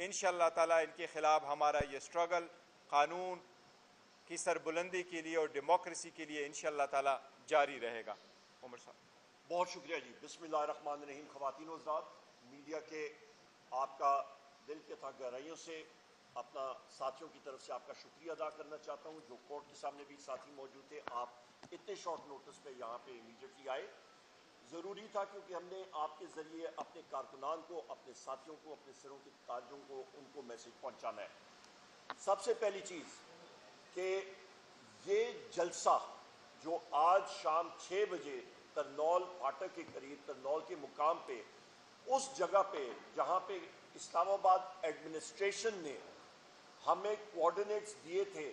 انشاءاللہ تعالیٰ ان کے خلاف ہمارا یہ اسٹرگل قانون کی سربلندی کے لیے اور ڈیموکریسی کے لیے انشاءاللہ تعالیٰ جاری رہے گا. عمر صاحب. بہت شکریہ جی. بسم اللہ الرحمن الرحیم. خواتین و حضرات، میڈیا کے آپ کا دل کے تھا گہرائیوں سے اپنا ساتھیوں کی طرف سے آپ کا شکریہ ادا کرنا چاہتا ہوں. جو کورٹ کے سامنے بھی ساتھی موجود تھے، آپ اتنے شارٹ نوٹس پہ یہاں پہ امیڈیٹلی آئے. ضروری تھا کیونکہ ہم نے آپ کے ذریعے اپنے کارکنان کو، اپنے ساتھیوں کو، اپنے سروں کے تاجوں کو، ان کو میسج پہنچانا ہے. سب سے پہلی چیز کہ یہ جلسہ جو آج شام 6 بجے ترنول پھاٹک کے قریب، ترنول کے مقام پہ، اس جگہ پہ جہاں پہ اسلام آباد ایڈمنسٹریشن نے ہمیں کوآرڈینیٹس دیے تھے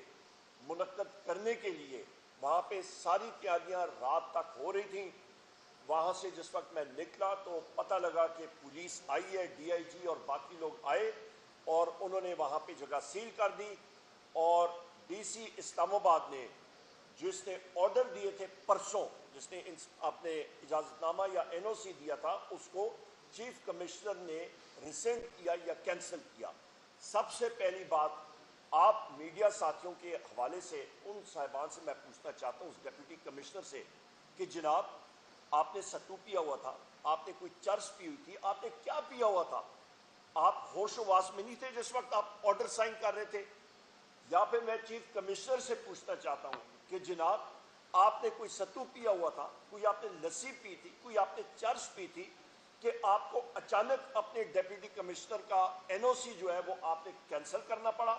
منعقد کرنے کے لیے، وہاں پہ ساری تیاریاں رات تک ہو رہی تھیں. وہاں سے جس وقت میں نکلا تو پتہ لگا کہ پولیس آئی ہے، ڈی آئی جی اور باقی لوگ آئے اور انہوں نے وہاں پہ جگہ سیل کر دی. اور ڈی سی اسلام آباد نے، جس نے آرڈر دیے تھے پرسوں، جس نے اپنے اجازت نامہ یا این او سی دیا تھا، اس کو چیف کمشنر نے ریسینڈ کیا یا کینسل کیا. سب سے پہلی بات، آپ میڈیا ساتھیوں کے حوالے سے ان صاحبان سے میں پوچھنا چاہتا ہوں، اس ڈپٹی کمشنر سے، کہ جناب آپ نے ستو پیا ہوا تھا، آپ نے کوئی چرس پی ہوئی تھی، آپ نے کیا پیا ہوا تھا؟ آپ ہوش و واس میں نہیں تھے جس وقت آپ آرڈر سائن کر رہے تھے؟ یا پھر میں چیف کمشنر سے پوچھنا چاہتا ہوں کہ جناب آپ نے کوئی ستو پیا ہوا تھا، کوئی آپ نے لسی پی تھی، کوئی آپ نے چرس پی تھی کہ آپ کو اچانک اپنے ڈیپٹی کمشنر کا این او سی جو ہے وہ آپ نے کینسل کرنا پڑا؟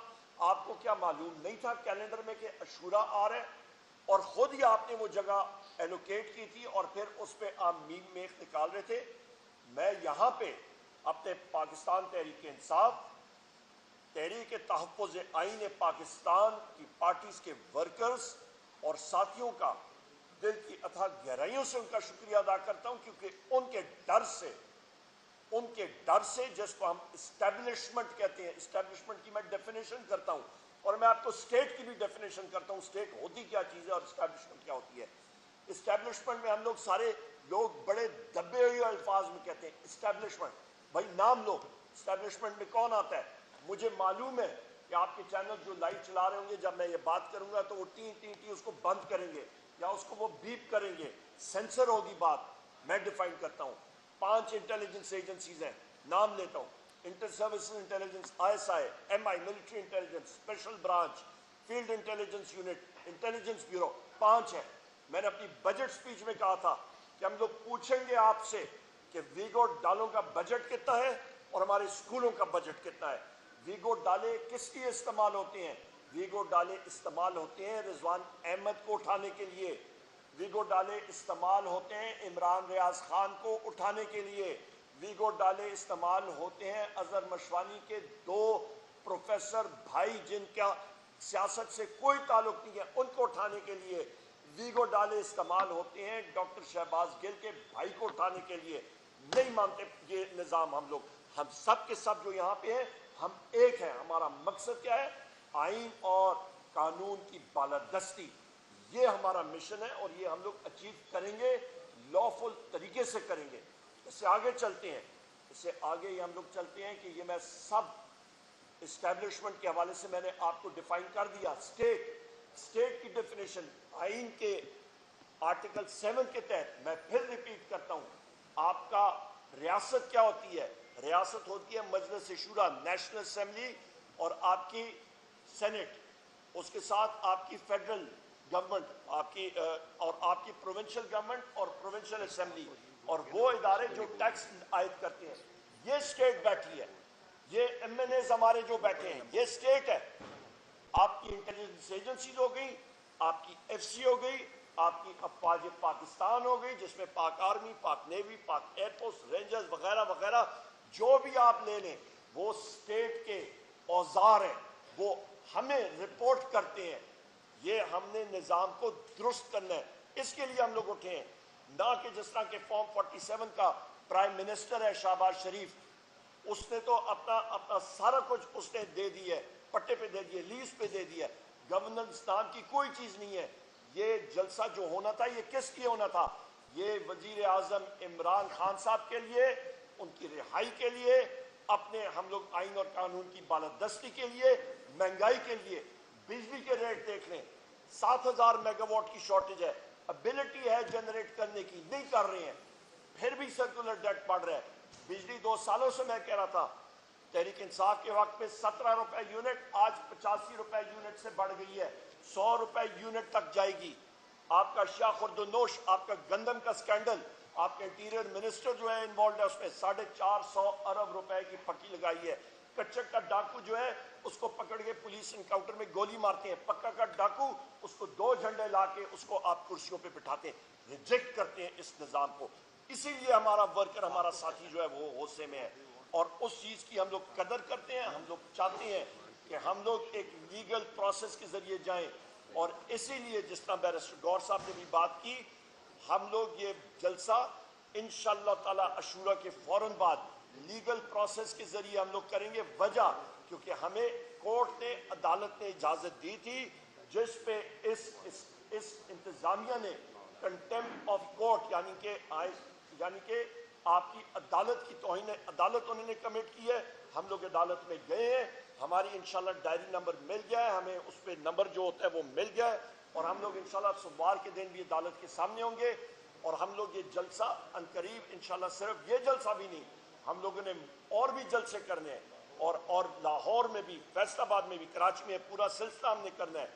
آپ کو کیا معلوم نہیں تھا کیلنڈر میں کہ عاشورہ آ رہا ہے؟ اور خود ہی آپ نے وہ جگہ ایلوکیٹ کی تھی اور پھر اس پہ آپ میم میخ نکال رہے تھے. میں یہاں پہ اپنے پاکستان تحریک انصاف، تحریک تحفظ آئین پاکستان کی پارٹیز کے ورکرز اور ساتھیوں کا دل کی اتھا گہرائیوں سے ان کا شکریہ ادا کرتا ہوں، کیونکہ ان کے ڈر سے جس کو ہم اسٹیبلشمنٹ کہتے ہیں، اسٹیبلشمنٹ کی میں ڈیفینیشن کرتا ہوں اور میں آپ کو اسٹیٹ کی بھی ڈیفینیشن کرتا ہوں. اسٹیٹ ہوتی کیا چیز ہے اور اسٹیبلشمنٹ کیا ہوتی ہے؟ اسٹیبلشمنٹ میں ہم لوگ سارے لوگ بڑے دبے ہوئے الفاظ میں کہتے ہیں اسٹیبلشمنٹ. بھائی نام لو، اسٹیبلشمنٹ میں کون آتا ہے؟ مجھے معلوم ہے کہ آپ کے چینل جو لائیو چلا رہے ہوں گے، جب میں یہ بات کروں گا تو وہ ٹی اس کو بند کریں گے یا اس کو وہ بیپ کریں گے، سینسر ہوگی بات. میں ڈیفائن کرتا ہوں. 5 انٹیلیجنس ایجنسیز ہیں، نام لیتا ہوں: inter services intelligence, I S I, M I military intelligence, special branch, field intelligence unit, intelligence bureau. 5 ہیں. میں نے اپنی بجٹ سپیچ میں کہا تھا کہ ہم لوگ پوچھیں گے آپ سے کہ ویگو ڈالوں کا بجٹ کتنا ہے اور ہمارے اسکولوں کا بجٹ کتنا ہے. ویگو ڈالے کس لیے استعمال ہوتے ہیں؟ ویگو ڈالے استعمال ہوتے ہیں رضوان احمد کو اٹھانے کے لیے، ویگو ڈالے استعمال ہوتے ہیں عمران ریاض خان کو اٹھانے کے لیے، ویگو ڈالے استعمال ہوتے ہیں اظہر مشوانی کے 2 پروفیسر بھائی جن کا سیاست سے کوئی تعلق نہیں ہے، ان کو اٹھانے کے لیے. ویگو ڈالے استعمال ہوتے ہیں ڈاکٹر شہباز گل کے بھائی کو اٹھانے کے لیے. نہیں مانتے یہ نظام. ہم سب کے سب جو یہاں پہ ہیں، ہم ایک ہیں. ہمارا مقصد کیا ہے؟ آئین اور قانون کی بالادستی. یہ ہمارا مشن ہے اور یہ ہم لوگ اچیو کریں گے، لافل طریقے سے کریں گے. اس سے آگے چلتے ہیں، ہم لوگ چلتے ہیں کہ یہ میں سب اسٹیبلشمنٹ کے حوالے سے میں نے آپ کو ڈیفائن کر دیا. اسٹیٹ کی ڈیفینیشن آئین کے آرٹیکل 7 کے تحت میں پھر ریپیٹ کرتا ہوں. آپ کا ریاست کیا ہوتی ہے؟ ریاست ہوتی ہے مجلس شورا، نیشنل اسمبلی، اور آپ کی سینٹ، اس کے ساتھ آپ کی فیڈرل گورنمنٹ، آپ کی پروونشل گورنمنٹ اور پروونشل اسمبلی، اور وہ ادارے جو ٹیکس عائد کرتے ہیں. یہ اسٹیٹ بیٹھی ہے. یہ ایم این ایز ہمارے جو بیٹھے ہیں، یہ اسٹیٹ ہے. آپ کی انٹیلیجنس ایجنسیز ہو گئی، آپ کی ایف سی ہو گئی، آپ کی افواج پاکستان ہو گئی جس میں پاک آرمی، پاک نیوی، پاک ایئر فورس، رینجرز وغیرہ وغیرہ، جو بھی آپ لے لیں وہ اسٹیٹ کے اوزار ہیں. وہ ہمیں رپورٹ کرتے ہیں. یہ ہم نے نظام کو درست کرنا ہے. اس کے لیے ہم لوگ اٹھے ہیں. نہ کہ جس طرح کے فارم 47 کا پرائم منسٹر ہے شہباز شریف، اس نے تو اپنا سارا کچھ اس نے دے دی ہے، پٹے پہ دے دیے، لیز پہ دے دیا. گورننس نام کی کوئی چیز نہیں ہے. یہ جلسہ جو ہونا تھا یہ کس لیے ہونا تھا؟ یہ وزیر اعظم عمران خان صاحب کے لیے، ان کی رہائی کے لیے، اپنے ہم لوگ آئین اور قانون کی بالادستی کے لیے، مہنگائی کے لیے، بجلی کے ریٹ دیکھ لیں، 7,000 میگا واٹ کی شارٹیج ہے، ابیلٹی ہے جنریٹ کرنے کی، نہیں کر رہے ہیں، پھر بھی سرکولر ڈیٹ بڑھ رہا ہے۔ بجلی 2 سالوں سے میں کہہ رہا تھا، تحریک انصاف کے وقت میں 17 روپے یونٹ، آج 85 روپے یونٹ سے بڑھ گئی ہے، 100 روپے یونٹ تک جائے گی۔ آپ کا شاہ خردنوش، آپ کا گندم کا سکینڈل، آپ کے انٹیریئر منسٹر جو ہے انوالوڈ ہے اس میں 450 ارب روپے کی پکی لگائی ہے۔ کچک کا ڈاکو جو ہے اس کو پکڑ کے پولیس انکاؤنٹر میں گولی مارتے ہیں، پکا کا ڈاکو اس کو 2 جھنڈے لا کے اس کو آپ کرسیوں پہ بٹھاتے ہیں، ریجیکٹ کرتے ہیں اس نظام کو۔ اسی لیے ہمارا ورکر، ہمارا ساتھی جو ہے وہ غصے میں ہے، اور اس چیز کی ہم لوگ قدر کرتے ہیں۔ ہم لوگ چاہتے ہیں کہ ہم لوگ ایک لیگل پروسیس کے ذریعے جائیں، اور اسی لیے جس طرح بیرسٹر گور صاحب نے بھی بات کی، ہم لوگ یہ جلسہ انشاءاللہ تعالی عاشورہ کے فوراً بعد لیگل پروسیس کے ذریعے ہم لوگ کریں گے۔ وجہ کیونکہ ہمیں کورٹ نے، عدالت نے اجازت دی تھی، جس پہ اس انتظامیہ نے کنٹمپٹ آف کورٹ یعنی کہ آپ کی عدالت کی توہین عدالت انہوں نے کمٹ کی ہے۔ ہم لوگ عدالت میں گئے ہیں، ہماری انشاءاللہ ڈائری نمبر مل گیا ہے، ہمیں اس پہ نمبر جو ہوتا ہے وہ مل گیا ہے، اور ہم لوگ انشاءاللہ سوموار کے دن بھی عدالت کے سامنے ہوں گے، اور ہم لوگ یہ جلسہ عنقریب انشاءاللہ، صرف یہ جلسہ بھی نہیں، ہم لوگوں نے اور بھی جلسے کرنے ہیں، اور لاہور میں بھی، فیصل آباد میں بھی، کراچی میں پورا سلسلہ ہم نے کرنا ہے،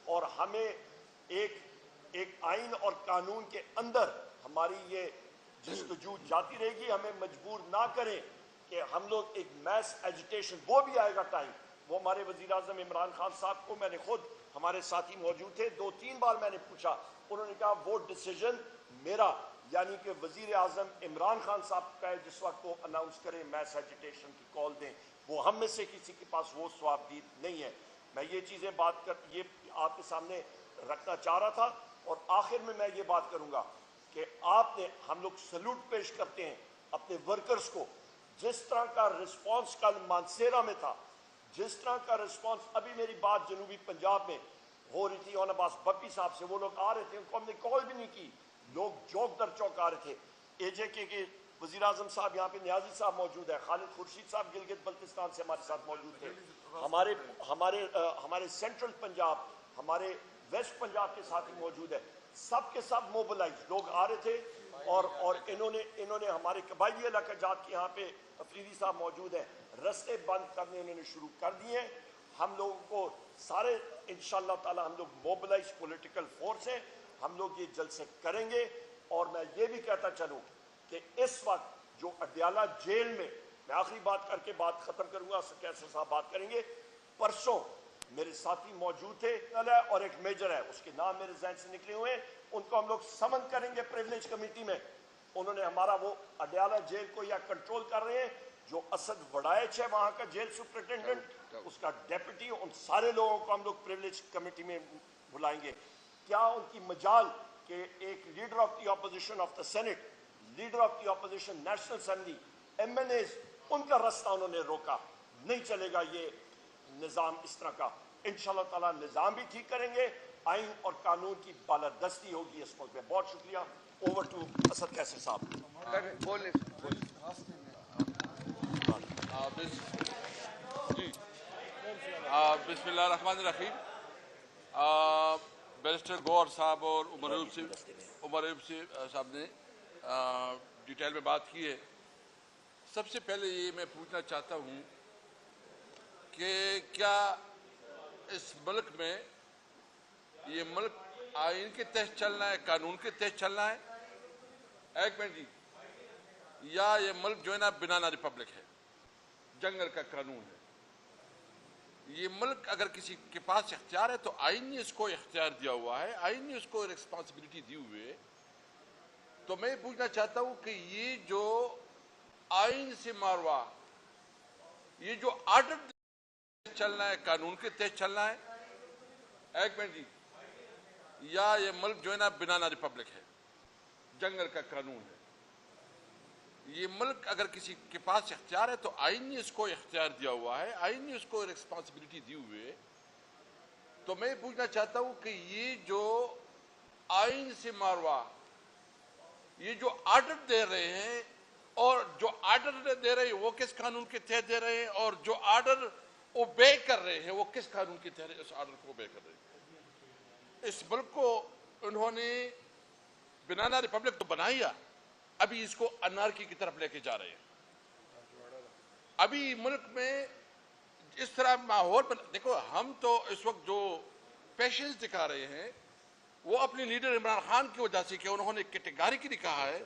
اور ہمیں ایک آئین اور قانون کے اندر ہماری یہ جستجو جاتی رہے گی۔ ہمیں مجبور نہ کریں کہ ہم لوگ ایک میس ایجیٹیشن، وہ بھی آئے گا ٹائم۔ وہ ہمارے وزیر اعظم عمران خان صاحب کو میں نے خود، ہمارے ساتھی موجود تھے، 2-3 بار میں نے پوچھا، انہوں نے کہا وہ ڈیسیجن میرا، یعنی کہ وزیر اعظم عمران خان صاحب کا جس وقت وہ اناؤنس کریں میس ایجیٹیشن کی کال دیں، وہ ہم میں سے کسی کے پاس وہ ثوابدید نہیں ہے۔ میں یہ چیزیں یہ آپ کے سامنے رکھنا چاہ رہا تھا، اور آخر میں یہ بات کروں گا کہ ہم لوگ سلوٹ پیش کرتے ہیں اپنے ورکرز کو۔ جس طرح کا رسپانس کل مانسیرا میں تھا، جس طرح کا رسپانس، ابھی میری بات جنوبی پنجاب میں ہو رہی تھی اون عباس بپی صاحب سے، وہ لوگ آ رہے تھے، ان کو ہم نے کال بھی نہیں کی، لوگ چوک در چوک آ رہے تھے۔ اے جے کے وزیر اعظم صاحب یہاں پہ، نیازی صاحب موجود ہے، خالد خورشید صاحب گلگت بلتستان سے ہمارے ساتھ موجود تھے، ہمارے سینٹرل پنجاب، ہمارے ویسٹ پنجاب کے ساتھی موجود ہے، سب کے سب موبلائز لوگ آ رہے تھے، اور انہوں نے ہمارے قبائلی علاقہ جات کے، یہاں پہ افریدی صاحب موجود ہیں، رستے بند کرنے انہوں نے شروع کر دیے۔ ہم لوگوں کو سارے انشاءاللہ تعالی ہم لوگ موبلائز پولیٹیکل فورس ہیں، ہم لوگ یہ جلسے کریں گے۔ اور میں یہ بھی کہتا چلوں کہ اس وقت جو اڈیالہ جیل میں آخری بات کر کے بات ختم کروں گا، کیسر صاحب بات کریں گے، پرسوں میرے ساتھی موجود تھے، اور ایک میجر ہے، اس کے نام میرے ذہن سے نکلے ہوئے ہیں، ان کو ہم لوگ سمن کریں گے پریویلیج کمیٹی میں۔ انہوں نے ہمارا وہ اڈیالہ جیل کو یا کنٹرول کر رہے ہیں، جو اسد وڈائچ ہے وہاں کا جیل سپرنٹینڈنٹ، اس کا ڈیپٹی، ان سارے لوگوں کو ہم لوگ پریویلیج کمیٹی میں بلائیں گے۔ کیا ان کی مجال کہ ایک leader of the opposition of the senate, leader of the opposition national assembly, M N A's, ان کا راستہ انہوں نے روکا۔ نہیں چلے گا یہ نظام اس طرح کا۔ انشاءاللہ تعالیٰ نظام بھی ٹھیک کریں گے، آئین اور قانون کی بالادستی ہوگی اس ملک میں۔ بہت شکریہ۔ اوور ٹو اسد کیسر صاحب۔ بسم اللہ الرحمن الرحیم۔ بیرسٹر گور صاحب اور عمر ایوب صاحب نے ڈیٹیل میں بات کی ہے۔ سب سے پہلے یہ میں پوچھنا چاہتا ہوں کہ کیا اس ملک میں یہ ملک آئین کے تحت چلنا ہے، قانون کے تحت چلنا ہے؟ ایک منٹ جی، یا یہ ملک جو ہے نا بنانا ریپبلک ہے، جنگل کا قانون ہے؟ یہ ملک اگر کسی کے پاس اختیار ہے تو آئین نے اس کو اختیار دیا ہوا ہے، آئین نے اس کو ریسپانسبلٹی دی ہوئی ہے۔ تو میں پوچھنا چاہتا ہوں کہ یہ جو آئین سے ماروا، یہ جو آرڈر چلنا ہے، قانون کے تحت چلنا ہے؟ ایک منٹ جی، یا یہ ملک جو ہے نا بنانا ریپبلک ہے، جنگل کا قانون ہے؟ یہ ملک اگر کسی کے پاس اختیار ہے تو آئین نے اس کو اختیار دیا ہوا ہے، آئین نے اس کو ریسپانسبلٹی دی ہوئی ہے۔ تو میں پوچھنا چاہتا ہوں کہ یہ جو آئین سے ماروا، یہ جو آرڈر دے رہے ہیں اور جو آرڈر دے رہے ہیں وہ کس قانون کے تحت دے رہے ہیں, اور جو آرڈر اوبے کر رہے ہیں وہ کس قانون کے تحت اس آرڈر کو اوبے کر رہے ہیں. اس ملک کو انہوں نے بنانا ریپبلک تو بنایا, ابھی اس کو انارکی کی طرف لے کے جا رہے ہیں. ابھی ملک میں اس طرح ماحول دیکھو, ہم تو اس وقت جو پیشنس دکھا رہے ہیں وہ اپنے لیڈر عمران خان کی وجہ سے, کہ انہوں نے کیٹیگریکلی کہا ہے,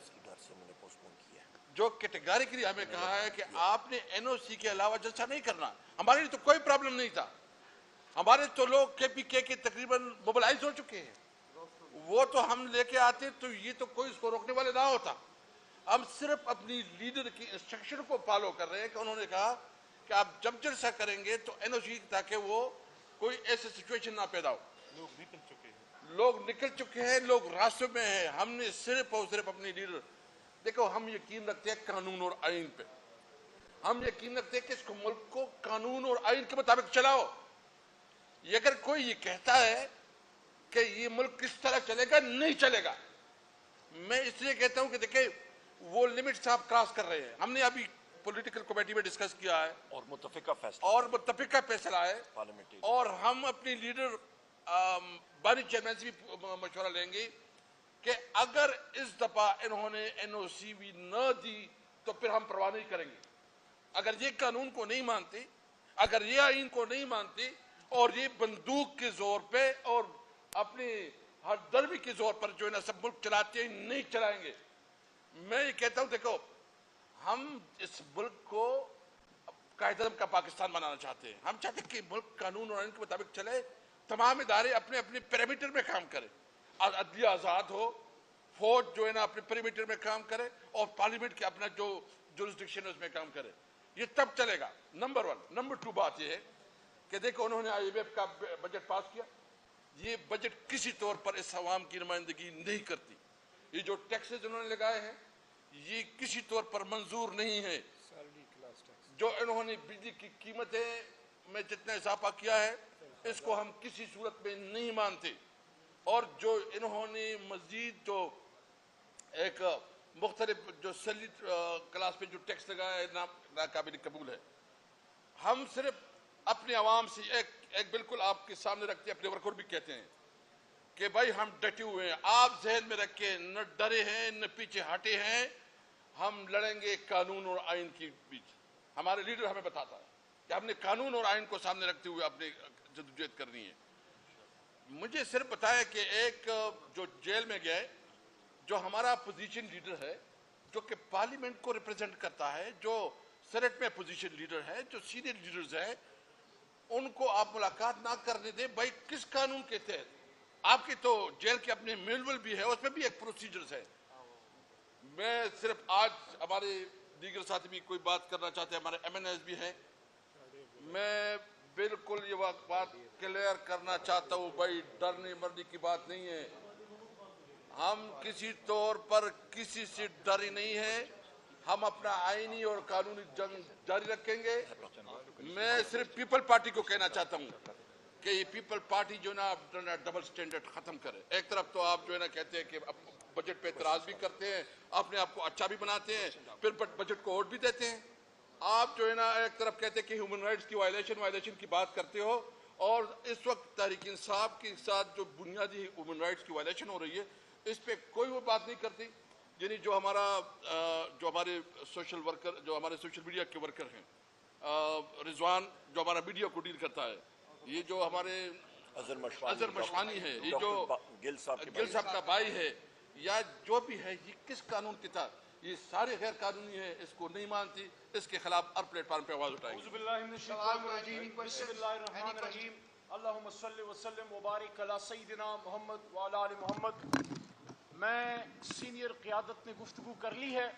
جو کیٹیگریکلی ہمیں کہا ہے کہ آپ نے این او سی کے علاوہ جلسہ نہیں کرنا. ہمارے لیے تو کوئی پرابلم نہیں تھا, ہمارے تو لوگ کے پی کے تقریباً موبلائز ہو چکے ہیں, وہ تو ہم لے کے آتے تو یہ تو کوئی اس کو روکنے والے نہ ہوتا. ہم صرف اپنی لیڈر کی انسٹرکشن کو فالو کر رہے ہیں کہ انہوں نے کہا کہ آپ جب جلسہ کریں گے تو این او سی, تاکہ وہ کوئی ایسی سچویشن نہ پیدا ہو. لوگ نکل چکے ہیں, لوگ راستوں میں ہیں. ہم نے صرف اور صرف اپنی لیڈر, دیکھو ہم یقین رکھتے ہیں قانون اور آئین پہ, ہم یقین رکھتے ہیں کہ اس ملک کو قانون اور آئین کے مطابق چلاؤ. یہ اگر کوئی یہ کہتا ہے کہ یہ ملک کس طرح چلے گا, نہیں چلے گا. میں اس لیے کہتا ہوں کہ دیکھیں وہ لمٹس آپ کراس کر رہے ہیں. ہم نے ابھی پولیٹیکل کمیٹی میں ڈسکس کیا ہے اور متفقہ فیصلہ ہے, اور ہم اپنی لیڈر بانی چیئرمین سے بھی مشورہ لیں گے کہ اگر اس دفعہ انہوں نے این او سی بھی نہ دی تو پھر ہم پرواہ نہیں کریں گے. اگر یہ قانون کو نہیں مانتے, اگر یہ آئین کو نہیں مانتے, اور یہ بندوق کے زور پہ اور اپنی ہر دربی کے زور پر جو ہے نا سب ملک چلاتے ہیں, نہیں چلائیں گے. میں یہ کہتا ہوں دیکھو ہم اس ملک کو قائد اعظم کا پاکستان بنانا چاہتے ہیں. ہم چاہتے ہیں کہ ملک قانون اور آئین کے مطابق چلے, تمام ادارے اپنے اپنے پیرامیٹر میں کام کریں, عدلیہ آزاد ہو, فوج جو ہے نا اپنے پیرامیٹر میں کام کرے, اور پارلیمنٹ کے اپنا جو جورسڈکشن ہے اس میں کام کرے. یہ تب چلے گا. نمبر 1. نمبر 2 بات یہ ہے کہ دیکھو انہوں نے آئی ایم ایف کا بجٹ پاس کیا, یہ بجٹ کسی طور پر اس عوام کی نمائندگی نہیں کرتی. یہ جو ٹیکسز انہوں نے لگائے ہیں یہ کسی طور پر منظور نہیں ہے. جو انہوں نے بجلی کی قیمتیں میں جتنا اضافہ کیا ہے اس کو ہم کسی صورت میں نہیں مانتے, اور جو انہوں نے مزید جو ایک مختلف جو سیلی کلاس پہ جو ٹیکس لگایا ہے ناقابل قبول ہے. ہم صرف اپنے عوام سے ایک بالکل آپ کے سامنے رکھتے ہیں, اپنے ورکر بھی کہتے ہیں کہ بھائی ہم ڈٹے ہوئے ہیں. آپ ذہن میں رکھیں, نہ ڈرے ہیں نہ پیچھے ہٹے ہیں, ہم لڑیں گے قانون اور آئین کے بیچ. ہمارے لیڈر ہمیں بتاتا ہے کہ ہم نے قانون اور آئین کو سامنے رکھتے ہوئے اپنی جدوجہد کرنی ہے. مجھے صرف بتایا کہ ایک جو جیل میں گئے, جو ہمارا اپوزیشن لیڈر ہے, جو کہ پارلیمنٹ کو ریپرزینٹ کرتا ہے, جو سینٹ میں اپوزیشن لیڈر ہے, جو سینئر لیڈرز ہیں, ان کو آپ ملاقات نہ کرنے دیں. بھائی کس قانون کے تحت؟ آپ کی تو جیل کے اپنے مینول بھی ہے, اس میں بھی ایک پروسیجرز ہے. میں صرف آج ہمارے دیگر ساتھی بھی کوئی بات کرنا چاہتے ہیں, ہمارے ایم این ایز بھی ہیں, میں بالکل یہ بات کلیئر کرنا چاہتا ہوں, بھائی ڈرنے مرنے کی بات نہیں ہے. ہم کسی طور پر کسی سے ڈری نہیں ہیں. ہم اپنا آئینی اور قانونی جنگ جاری رکھیں گے. میں صرف پیپل پارٹی کو کہنا چاہتا ہوں کہ یہ پیپل پارٹی جو نا ڈبل سٹینڈرڈ ختم کرے. ایک طرف تو آپ جو ہے نا کہتے ہیں کہ بجٹ پہ اعتراض بھی کرتے ہیں, اپنے آپ کو اچھا بھی بناتے ہیں, پھر بجٹ کو ووٹ بھی دیتے ہیں. آپ جو ہے نا ایک طرف کہتے ہیں کہ ہیومن رائٹس کی وائلیشن کی بات کرتے ہو, اور اس وقت تحریک انصاف کے ساتھ جو بنیادی ہیومن رائٹس کی وائلیشن ہو رہی ہے اس پہ کوئی وہ بات نہیں کرتی. یعنی جو ہمارے سوشل ورکر, جو ہمارے سوشل میڈیا کے ورکر ہیں, رضوان جو ہمارا میڈیا کو ڈیل کرتا ہے, یہ جو ہمارے اظہر مشوانی ہے, یہ جو گل صاحب کا بھائی ہے, یا جو بھی ہے, یہ کس قانون کے تحت؟ یہ سارے غیر قانونی ہے, اس کو نہیں مانتی, اس کے خلاف ہر پلیٹ فارم پہ آواز اٹھائیں گے. بسم اللہ الرحمن الرحیم. اللہم صلی وسلم وبارک علی سیدنا محمد وعلی آل محمد. میں سینئر قیادت نے گفتگو کر لی ہے.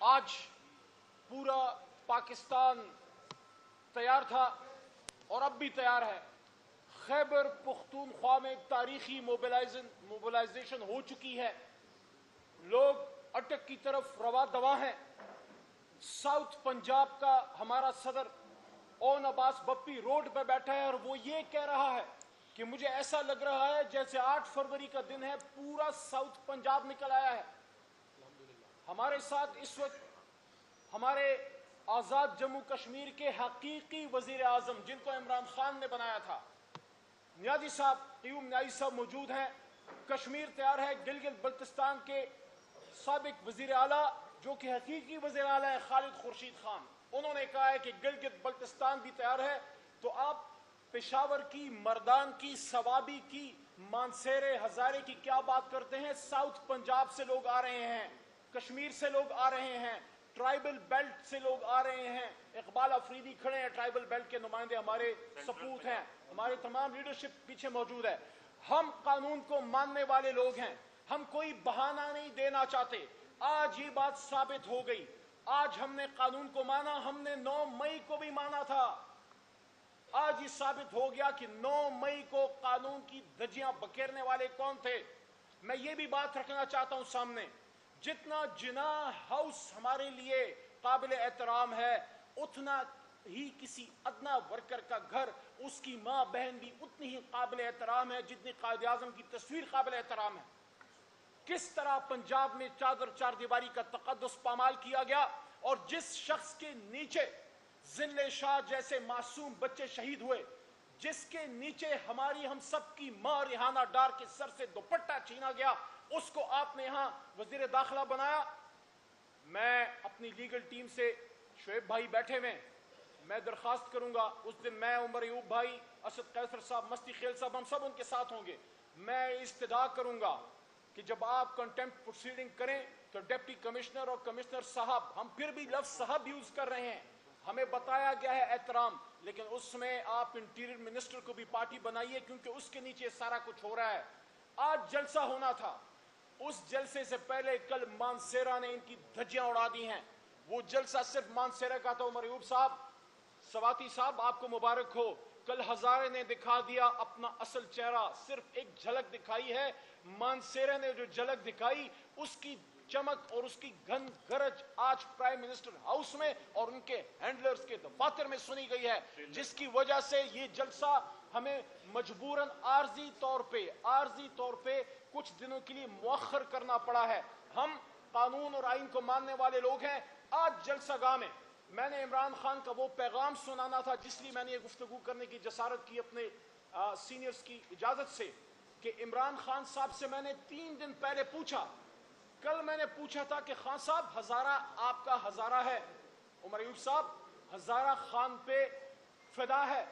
آج پورا پاکستان تیار تھا اور اب بھی تیار ہے. خیبر پختونخوا میں ایک تاریخی موبلائزیشن ہو چکی ہے. لوگ اٹک کی طرف رواں دواں ہیں. ساؤتھ پنجاب کا ہمارا صدر اون عباس بپی روڈ پہ بیٹھا ہے اور وہ یہ کہہ رہا ہے کہ مجھے ایسا لگ رہا ہے جیسے 8 فروری کا دن ہے, پورا ساؤتھ پنجاب نکل آیا ہے. ہمارے ساتھ اس وقت ہمارے آزاد جموں کشمیر کے حقیقی وزیر اعظم جن کو عمران خان نے بنایا تھا، نیازی صاحب، قیوم نیازی صاحب موجود ہیں۔ کشمیر تیار ہے۔ گلگت بلتستان کے سابق وزیر اعلیٰ جو کہ حقیقی وزیر اعلیٰ ہیں، خالد خورشید خان، انہوں نے کہا ہے کہ گلگت بلتستان بھی تیار ہے۔ تو آپ پشاور کی، مردان کی، سوابی کی، مانسیر ہزارے کی کیا بات کرتے ہیں؟ ساؤتھ پنجاب سے لوگ آ رہے ہیں، کشمیر سے لوگ آ رہے ہیں، ٹرائبل بیلٹ سے لوگ آ رہے ہیں۔ اقبال افریدی کھڑے ہیں، ٹرائبل بیلٹ کے نمائندے ہمارے سپوت ہیں، ہمارے تمام لیڈرشپ پیچھے موجود ہے۔ ہم قانون کو ماننے والے لوگ ہیں، ہم کوئی بہانہ نہیں دینا چاہتے۔ آج یہ بات ثابت ہو گئی، آج ہم نے قانون کو مانا، ہم نے 9 مئی کو بھی مانا تھا۔ آج یہ ثابت ہو گیا کہ 9 مئی کو قانون کی دھجیاں بکھیرنے والے کون تھے۔ میں یہ بھی بات رکھنا چاہتا ہوں سامنے، جتنا جناح ہاؤس ہمارے لیے قابل احترام ہے، اتنا ہی کسی ادنا ورکر کا گھر، اس کی ماں بہن بھی اتنی ہی قابل احترام ہے جتنی قائد اعظم کی تصویر قابل احترام ہے۔ کس طرح پنجاب میں چادر چار دیواری کا تقدس پامال کیا گیا، اور جس شخص کے نیچے ذل شاہ جیسے معصوم بچے شہید ہوئے، جس کے نیچے ہم سب کی ماں ریحانہ ڈار کے سر سے دوپٹہ چھینا گیا، اس کو آپ نے یہاں وزیر داخلہ بنایا۔ میں اپنی لیگل ٹیم سے، شعیب بھائی بیٹھے ہوئے، میں درخواست کروں گا، اس دن میں، عمر ایوب بھائی، اسد قیصر صاحب، مستی خیل صاحب، ہم سب ان کے ساتھ ہوں گے۔ میں استدعا کروں گا کہ جب آپ کنٹمپٹ پروسیڈنگ کریں تو ڈپٹی کمشنر اور کمشنر صاحب، ہم پھر بھی لفظ صاحب یوز کر رہے ہیں، ہمیں بتایا گیا ہے احترام، لیکن اس میں آپ انٹیریئر منسٹر کو بھی پارٹی بنائیے، کیونکہ اس کے نیچے سارا کچھ ہو رہا ہے۔ آج جلسہ ہونا تھا، اس جلسے سے پہلے کل مانسیرا نے ان کی دھجیاں اڑا دی ہیں۔ وہ جلسہ صرف مانسیرا کا تھا۔ عمر ایوب صاحب، سواتی صاحب، آپ کو مبارک ہو، کل ہزارے نے دکھا دیا اپنا اصل چہرہ، صرف ایک جھلک دکھائی ہے۔ مانسیرا نے جو جھلک دکھائی، اس کی چمک اور اس کی گھن گرج آج پرائم منسٹر ہاؤس میں اور ان کے ہینڈلرز کے دفاتر میں سنی گئی ہے، جس کی وجہ سے یہ جلسہ ہمیں مجبوراً عارضی طور پہ کچھ دنوں کے لیے مؤخر کرنا پڑا ہے۔ ہم قانون اور آئین کو ماننے والے لوگ ہیں۔ آج جلسہ گاہ میں نے عمران خان کا وہ پیغام سنانا تھا، جس لیے میں نے یہ گفتگو کرنے کی جسارت کی اپنے سینئرز کی اجازت سے، کہ عمران خان صاحب سے میں نے 3 دن پہلے پوچھا، کل میں نے پوچھا تھا کہ خان صاحب ہزارہ آپ کا ہزارہ ہے، عمر ایوب صاحب ہزارہ خان پہ فدا ہے،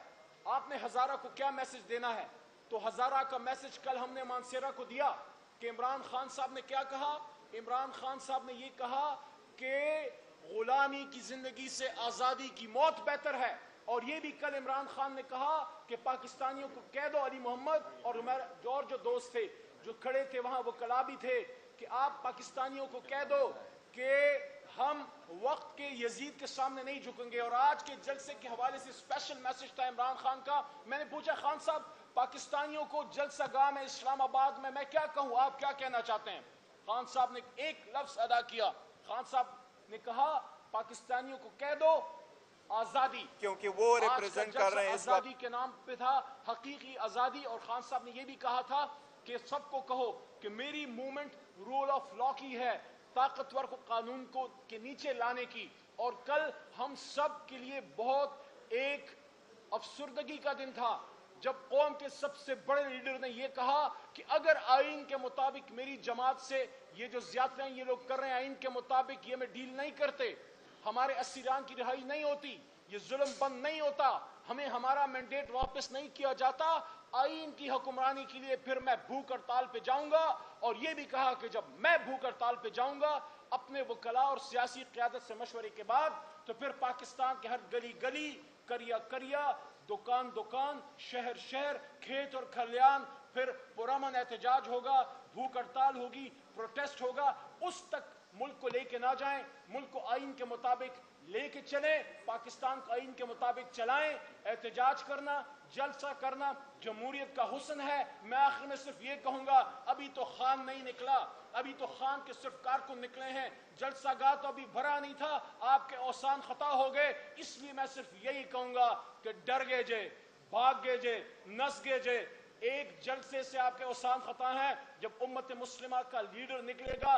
آپ نے ہزارہ کو کیا میسج دینا ہے؟ تو ہزارہ کا میسج کل ہم نے مانسیرا کو دیا کہ عمران خان صاحب نے کیا کہا؟ عمران خان صاحب نے یہ کہا کہ غلامی کی زندگی سے آزادی کی موت بہتر ہے، اور یہ بھی کل عمران خان نے کہا کہ پاکستانیوں کو کہہ دو، علی محمد اور جو دوست تھے جو کھڑے تھے وہاں، وہ کلابی تھے، کہ آپ پاکستانیوں کو کہہ دو کہ ہم وقت کے یزید کے سامنے نہیں جھکیں گے۔ اور آج کے جلسے کے حوالے سے اسپیشل میسج تھا عمران خان کا۔ میں نے پوچھا، خان صاحب پاکستانیوں کو جلسہ گاہ میں اسلام آباد میں کیا کہوں، آپ کیا کہنا چاہتے ہیں؟ خان صاحب نے ایک لفظ ادا کیا، خان صاحب نے کہا پاکستانیوں کو کہہ دو آزادی، کیونکہ وہ ریپریزنٹ کر رہے ہیں اس وقت آزادی کے نام پہ تھا، حقیقی آزادی۔ اور خان صاحب نے یہ بھی کہا تھا کہ سب کو کہو کہ میری موومنٹ رول آف لا کی ہے، طاقتور کو قانون کو کے نیچے لانے کی۔ اور کل ہم سب کے لیے بہت ایک افسردگی کا دن تھا جب قوم کے سب سے بڑے لیڈر نے یہ کہا کہ اگر آئین کے مطابق میری جماعت سے یہ جو زیادتیاں یہ لوگ کر رہے ہیں، آئین کے مطابق یہ میں ڈیل نہیں کرتے، ہمارے اسیران کی رہائی نہیں ہوتی، یہ ظلم بند نہیں ہوتا، ہمیں ہمارا مینڈیٹ واپس نہیں کیا جاتا، آئین کی حکمرانی کے لیے پھر میں بھوک ہڑتال پہ جاؤں گا۔ اور یہ بھی کہا کہ جب میں بھوک ہڑتال پہ جاؤں گا اپنے وکلاء اور سیاسی قیادت سے مشورے کے بعد، تو پھر پاکستان کے ہر گلی گلی، کریا دکان دکان، شہر شہر، کھیت اور کھلیان پھر پرامن احتجاج ہوگا، بھوک ہڑتال ہوگی، پروٹیسٹ ہوگا۔ اس تک ملک کو لے کے نہ جائیں، ملک کو آئین کے مطابق لے کے چلیں، پاکستان کو آئین کے مطابق چلائیں۔ احتجاج کرنا، جلسہ کرنا جمہوریت کا حسن ہے۔ میں آخر میں صرف یہ کہوں گا، ابھی تو خان نہیں نکلا، ابھی تو خان کے صرف کارکن نکلے ہیں، جلسہ گاہ تو ابھی بھرا نہیں تھا، آپ کے اوسان خطا ہو گئے۔ اس لیے میں صرف یہی کہوں گا کہ ڈر گئے جے، بھاگ گئے جے، نس گئے جے۔ ایک جلسے سے آپ کے اوسان خطا ہیں، جب امت مسلمہ کا لیڈر نکلے گا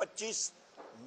25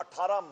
18